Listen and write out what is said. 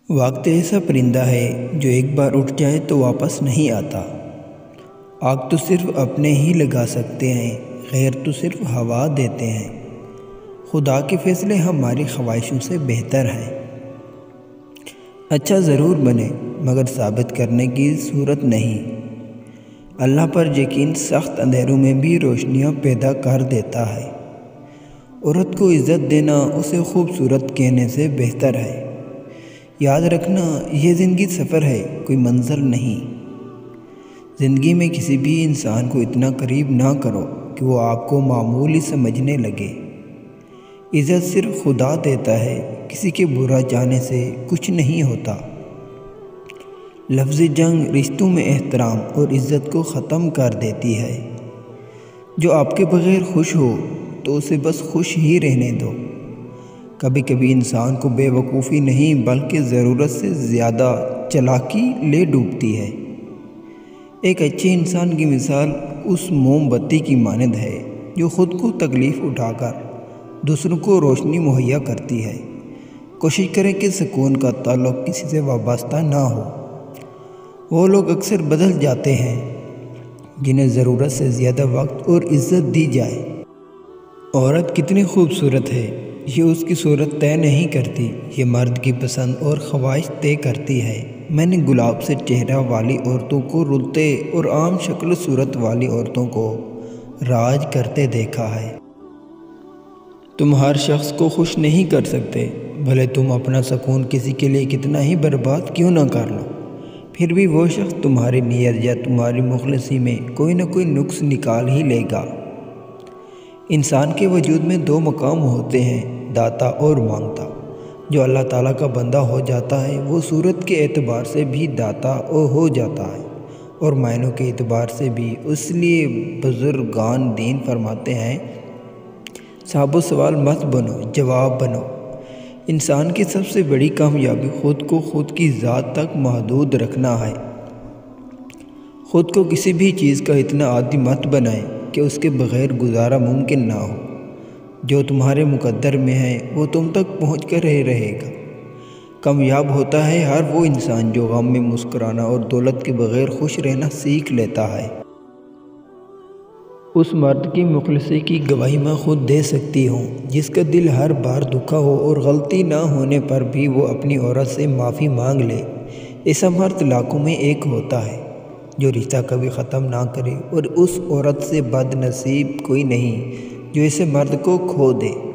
وقت ایسا پرندہ ہے جو ایک بار اٹھ جائے تو واپس نہیں آتا۔ آگ تو صرف اپنے ہی لگا سکتے ہیں، غیر تو صرف ہوا دیتے ہیں۔ خدا کے فیصلے ہماری خواہشوں سے بہتر ہیں۔ اچھا ضرور بنے مگر ثابت کرنے کی صورت نہیں۔ اللہ پر یقین سخت اندھیروں میں بھی روشنیاں پیدا کر دیتا ہے۔ عورت کو عزت دینا اسے خوبصورت کہنے سے بہتر ہے۔ یاد رکھنا یہ زندگی سفر ہے، کوئی منزل نہیں۔ زندگی میں کسی بھی انسان کو اتنا قریب نہ کرو کہ وہ آپ کو معمولی سمجھنے لگے۔ عزت صرف خدا دیتا ہے، کسی کے برا چاہنے سے کچھ نہیں ہوتا۔ لفظ جنگ رشتوں میں احترام اور عزت کو ختم کر دیتی ہے۔ جو آپ کے بغیر خوش ہو تو اسے بس خوش ہی رہنے دو۔ کبھی کبھی انسان کو بے وقوفی نہیں بلکہ ضرورت سے زیادہ چالاکی لے ڈوبتی ہے۔ ایک اچھے انسان کی مثال اس موم بتی کی مانند ہے جو خود کو تکلیف اٹھا کر دوسروں کو روشنی مہیا کرتی ہے۔ کوشش کریں کہ سکون کا تعلق کسی سے وابستہ نہ ہو۔ وہ لوگ اکثر بدل جاتے ہیں جنہیں ضرورت سے زیادہ وقت اور عزت دی جائے۔ عورت کتنی خوبصورت ہے یہ اس کی صورت طے نہیں کرتی، یہ مرد کی پسند اور خواہش طے کرتی ہے۔ میں نے گلاب سے چہرہ والی عورتوں کو رلتے اور عام شکل و صورت والی عورتوں کو راج کرتے دیکھا ہے۔ تم ہر شخص کو خوش نہیں کر سکتے، بھلے تم اپنا سکون کسی کے لیے کتنا ہی برباد کیوں نہ کر لو، پھر بھی وہ شخص تمہاری نیت یا تمہاری مخلصی میں کوئی نہ کوئی نقص نکال ہی لے گا۔ انسان کے وجود میں دو مقام ہوتے ہیں، داتا اور مانگتا۔ جو اللہ تعالیٰ کا بندہ ہو جاتا ہے وہ صورت کے اعتبار سے بھی داتا ہو جاتا ہے اور معنوں کے اعتبار سے بھی۔ اس لیے بزرگان دین فرماتے ہیں صاحب و سوال مت بنو، جواب بنو۔ انسان کی سب سے بڑی کامیابی خود کو خود کی ذات تک محدود رکھنا ہے۔ خود کو کسی بھی چیز کا اتنا عادی مت بنائیں کہ اس کے بغیر گزارا ممکن نہ ہو۔ جو تمہارے مقدر میں ہے وہ تم تک پہنچ کر رہے گا۔ کامیاب ہوتا ہے ہر وہ انسان جو غم میں مسکرانا اور دولت کے بغیر خوش رہنا سیکھ لیتا ہے۔ اس مرد کی مخلصی کی گواہی میں خود دے سکتی ہوں جس کا دل ہر بار دکھا ہو اور غلطی نہ ہونے پر بھی وہ اپنی عورت سے معافی مانگ لے۔ ایسا مرد لاکھوں میں ایک ہوتا ہے جو رشتہ کبھی ختم نہ کرے، اور اس عورت سے بد نصیب کوئی نہیں جو ایسے مرد کو کھو دے۔